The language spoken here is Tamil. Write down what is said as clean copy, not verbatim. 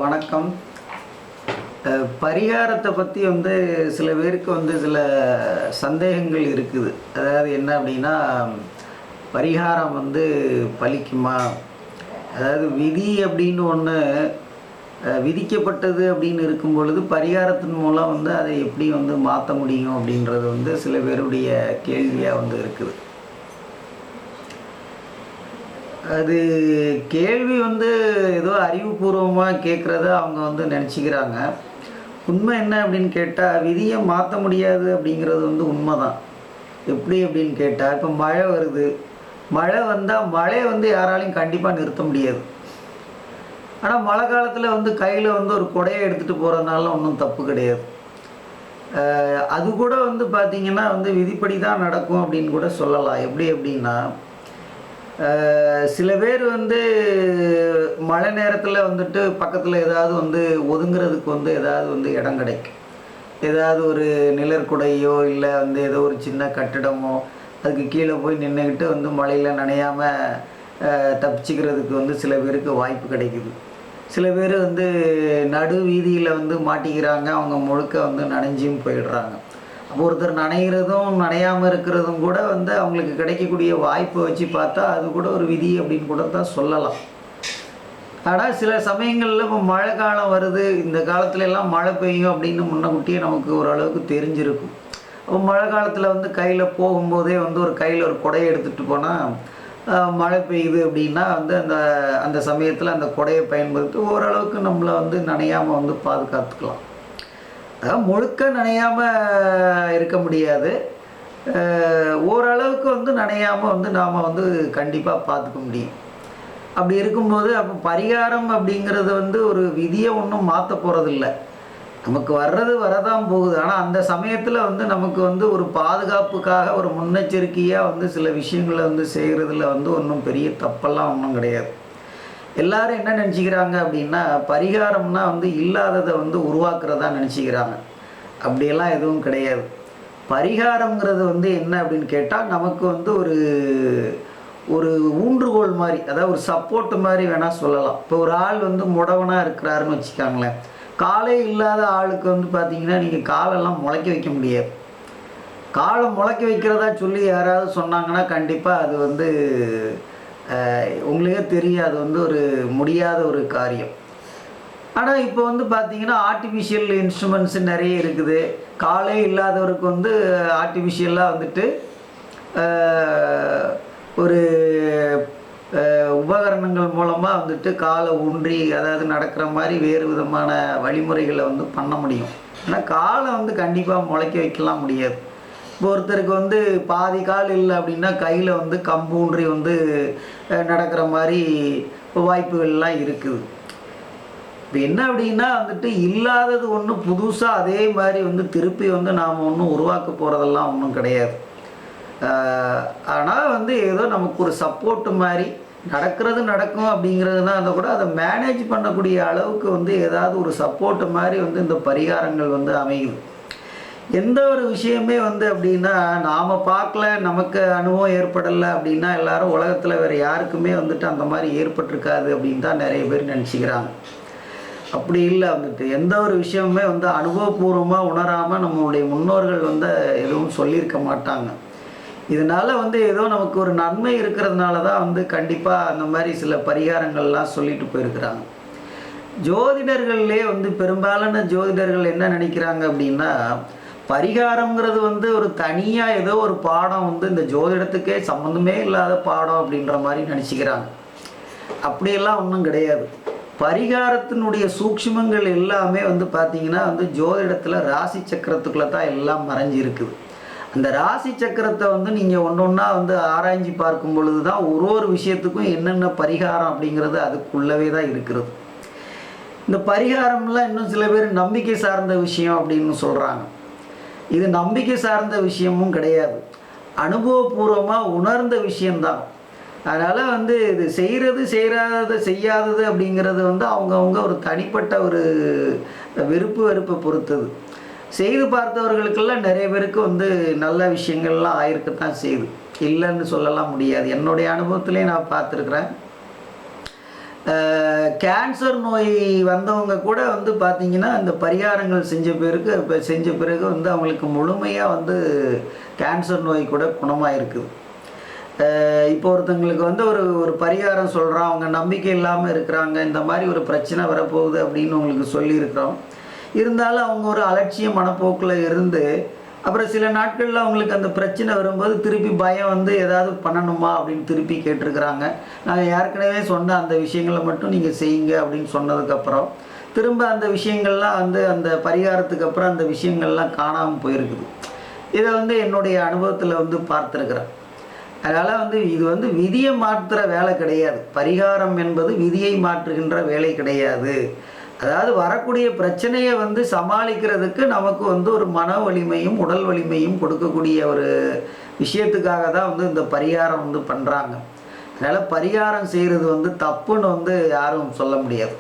வணக்கம். பரிகாரத்தை பற்றி சில பேருக்கு சில சந்தேகங்கள் இருக்குது. அதாவது என்ன அப்படின்னா, பரிகாரம் பலிக்குமா? அதாவது விதி அப்படின்னு ஒன்று விதிக்கப்பட்டது அப்படின்னு இருக்கும் பொழுது பரிகாரத்தின் மூலம் அதை எப்படி மாற்ற முடியும் அப்படின்றது சில பேருடைய கேள்வியாக இருக்குது. அது கேள்வி ஏதோ அறிவுபூர்வமாக கேட்குறத அவங்க நினச்சிக்கிறாங்க. உண்மை என்ன அப்படின்னு கேட்டால், விதியை மாற்ற முடியாது அப்படிங்கிறது உண்மை தான். எப்படி அப்படின்னு கேட்டால், இப்போ மழை வருது, மழை வந்தால் மழையை யாராலையும் கண்டிப்பாக நிறுத்த முடியாது. ஆனால் மழை காலத்தில் கையில் ஒரு குடையை எடுத்துகிட்டு போகிறதுனால ஒன்றும் தப்பு கிடையாது. அது கூட பார்த்திங்கன்னா விதிப்படி தான் நடக்கும் அப்படின்னு கூட சொல்லலாம். எப்படி அப்படின்னா, சில பேர் மழை நேரத்தில் பக்கத்தில் ஏதாவது ஒதுங்கிறதுக்கு ஏதாவது இடம் கிடைக்கும். ஏதாவது ஒரு நிழற்குடையோ இல்லை ஏதோ ஒரு சின்ன கட்டிடமோ அதுக்கு கீழே போய் நின்றுக்கிட்டு மழையில் நனையாமல் தப்பிச்சிக்கிறதுக்கு சில பேருக்கு வாய்ப்பு கிடைக்குது. சில பேர் நடு வீதியில் மாட்டிக்கிறாங்க, அவங்க முழுக்க நனைஞ்சியும் போயிடுறாங்க. அப்போ ஒருத்தர் நனைகிறதும் நனையாமல் இருக்கிறதும் கூட அவங்களுக்கு கிடைக்கக்கூடிய வாய்ப்பை வச்சு பார்த்தா அது கூட ஒரு விதி அப்படின்னு கூட தான் சொல்லலாம். ஆனால் சில சமயங்களில் இப்போ மழை காலம் வருது, இந்த காலத்துல எல்லாம் மழை பெய்யும் அப்படின்னு முன்னக்கூட்டியே நமக்கு ஓரளவுக்கு தெரிஞ்சிருக்கும். அப்போ மழை காலத்தில் கையில் போகும்போதே ஒரு கையில் ஒரு குடையை எடுத்துகிட்டு போனால் மழை பெய்யுது அப்படின்னா அந்த அந்த சமயத்தில் அந்த குடையை பயன்படுத்தி ஓரளவுக்கு நம்மளை நனையாமல் பாதுகாத்துக்கலாம். அதாவது முழுக்க நனையாமல் இருக்க முடியாது, ஓரளவுக்கு நனையாமல் நாம் கண்டிப்பாக பார்த்துக்க முடியும். அப்படி இருக்கும்போது அப்போ பரிகாரம் அப்படிங்கிறது ஒரு விதியை ஒன்றும் மாற்ற போகிறதில்ல. நமக்கு வர்றது வரதான் போகுது. ஆனால் அந்த சமயத்தில் நமக்கு ஒரு பாதுகாப்புக்காக ஒரு முன்னெச்சரிக்கையாக சில விஷயங்களை செய்கிறதுல ஒன்றும் பெரிய தப்பெல்லாம் ஒன்றும் கிடையாது. எல்லாரும் என்ன நினச்சிக்கிறாங்க அப்படின்னா, பரிகாரம்னா இல்லாததை உருவாக்குறதா நினச்சிக்கிறாங்க. அப்படியெல்லாம் எதுவும் கிடையாது. பரிகாரங்கிறது என்ன அப்படின்னு கேட்டால், நமக்கு ஒரு ஒரு ஊன்றுகோல் மாதிரி, அதாவது ஒரு சப்போர்ட் மாதிரி வேணால் சொல்லலாம். இப்போ ஒரு ஆள் முடவனாக இருக்கிறாருன்னு வச்சுக்காங்களேன், காலே இல்லாத ஆளுக்கு பார்த்தீங்கன்னா நீங்கள் காலெல்லாம் முளைக்க வைக்க முடியாது. காலை முளைக்க வைக்கிறதா சொல்லி யாராவது சொன்னாங்கன்னா கண்டிப்பாக அது உங்களுக்கே தெரியும், அது ஒரு முடியாத ஒரு காரியம். ஆனால் இப்போ பார்த்தீங்கன்னா ஆர்டிஃபிஷியல் இன்ஸ்ட்ருமெண்ட்ஸு நிறைய இருக்குது. காலே இல்லாதவருக்கு ஆர்டிஃபிஷியலாக ஒரு உபகரணங்கள் மூலமாக காலை ஊன்றி அதாவது நடக்கிற மாதிரி வேறு விதமான வழிமுறைகளை பண்ண முடியும். ஆனால் காலை கண்டிப்பாக முளைக்க வைக்கலாம் முடியாது. இப்போ ஒருத்தருக்கு பாதி கால் இல்லை அப்படின்னா கையில் கம்பு ஊன்றி நடக்கிற மாதிரி வாய்ப்புகள்லாம் இருக்குது. இப்போ என்ன அப்படின்னா இல்லாதது ஒன்று புதுசாக அதே மாதிரி திருப்பி நாம் ஒன்றும் உருவாக்க போகிறதெல்லாம் ஒன்றும் கிடையாது. ஆனால் ஏதோ நமக்கு ஒரு சப்போர்ட்டு மாதிரி நடக்கிறது நடக்கும் அப்படிங்கிறது தான். அந்த கூட அதை மேனேஜ் பண்ணக்கூடிய அளவுக்கு ஏதாவது ஒரு சப்போர்ட்டு மாதிரி இந்த பரிகாரங்கள் அமையுது. எந்த ஒரு விஷயமே அப்படின்னா நாம் பார்க்கல, நமக்கு அனுபவம் ஏற்படலை அப்படின்னா எல்லாரும் உலகத்தில் வேறு யாருக்குமே அந்த மாதிரி ஏற்பட்டிருக்காது அப்படின்னு தான் நிறைய பேர் நினச்சிக்கிறாங்க. அப்படி இல்லை. எந்த ஒரு விஷயமுமே அனுபவபூர்வமாக உணராமல் நம்மளுடைய முன்னோர்கள் எதுவும் சொல்லியிருக்க மாட்டாங்க. இதனால் ஏதோ நமக்கு ஒரு நன்மை இருக்கிறதுனால தான் கண்டிப்பாக அந்த மாதிரி சில பரிகாரங்கள்லாம் சொல்லிட்டு போயிருக்கிறாங்க. ஜோதிடர்கள்லே பெரும்பாலான ஜோதிடர்கள் என்ன நினைக்கிறாங்க அப்படின்னா, பரிகாரங்கிறது ஒரு தனியாக ஏதோ ஒரு பாடம் இந்த ஜோதிடத்துக்கே சம்மந்தமே இல்லாத பாடம் அப்படின்ற மாதிரி நினச்சிக்கிறாங்க. அப்படியெல்லாம் ஒன்றும் கிடையாது. பரிகாரத்தினுடைய சூக்ஷ்மங்கள் எல்லாமே பார்த்திங்கன்னா ஜோதிடத்தில் ராசி சக்கரத்துக்குள்ளே தான் எல்லாம் மறைஞ்சி இருக்குது. அந்த ராசி சக்கரத்தை நீங்கள் ஒன்று ஒன்றா ஆராய்ச்சி பார்க்கும் பொழுது தான் ஒரு விஷயத்துக்கும் என்னென்ன பரிகாரம் அப்படிங்கிறது அதுக்குள்ளவே தான் இருக்கிறது. இந்த பரிகாரம்லாம் இன்னும் சில பேர் நம்பிக்கை சார்ந்த விஷயம் அப்படின்னு சொல்கிறாங்க. இது நம்பிக்கை சார்ந்த விஷயமும் கிடையாது, அனுபவபூர்வமாக உணர்ந்த விஷயந்தான். அதனால் இது செய்யாதது அப்படிங்கிறது அவங்கவுங்க ஒரு தனிப்பட்ட ஒரு வெறுப்பை பொறுத்தது. செய்து பார்த்தவர்களுக்கெல்லாம் நிறைய பேருக்கு நல்ல விஷயங்கள்லாம் ஆயிருக்கத்தான் செய்யுது, இல்லைன்னு சொல்லலாம் முடியாது. என்னுடைய அனுபவத்திலே நான் பார்த்துருக்குறேன். கேன்சர் நோய் வந்தவங்க கூட வந்து பார்த்திங்கன்னா இந்த பரிகாரங்கள் செஞ்ச பிறகு வந்து அவங்களுக்கு முழுமையாக வந்து கேன்சர் நோய் கூட குணமாக இருக்குது. இப்போ ஒருத்தங்களுக்கு வந்து ஒரு ஒரு பரிகாரம் சொல்கிறோம், அவங்க நம்பிக்கை இல்லாமல் இருக்கிறாங்க, இந்த மாதிரி ஒரு பிரச்சனை வரப்போகுது அப்படின்னு உங்களுக்கு சொல்லியிருக்கிறோம். இருந்தாலும் அவங்க ஒரு அலட்சிய மனப்போக்கில் இருந்து அப்புறம் சில நாட்களில் அவங்களுக்கு அந்த பிரச்சனை வரும்போது திருப்பி பயம் வந்து ஏதாவது பண்ணணுமா அப்படின்னு திருப்பி கேட்டிருக்கிறாங்க. நாங்கள் ஏற்கனவே சொன்ன அந்த விஷயங்களை மட்டும் நீங்கள் செய்யுங்க அப்படின்னு சொன்னதுக்கப்புறம் திரும்ப அந்த விஷயங்கள்லாம் வந்து அந்த பரிகாரத்துக்கு அப்புறம் அந்த விஷயங்கள்லாம் காணாமல் போயிருக்குது. இதை வந்து என்னுடைய அனுபவத்தில் வந்து பார்த்துருக்குறேன். அதனால் வந்து இது வந்து விதியை மாற்றுற வேலை கிடையாது. பரிகாரம் என்பது விதியை மாற்றுகின்ற வேலை கிடையாது. அதாவது வரக்கூடிய பிரச்சனையை வந்து சமாளிக்கிறதுக்கு நமக்கு வந்து ஒரு மன வலிமையும் உடல் வலிமையும் கொடுக்கக்கூடிய ஒரு விஷயத்துக்காக தான் வந்து இந்த பரிகாரம் வந்து பண்ணுறாங்க. அதனால் பரிகாரம் செய்கிறது வந்து தப்புன்னு வந்து யாரும் சொல்ல முடியாது.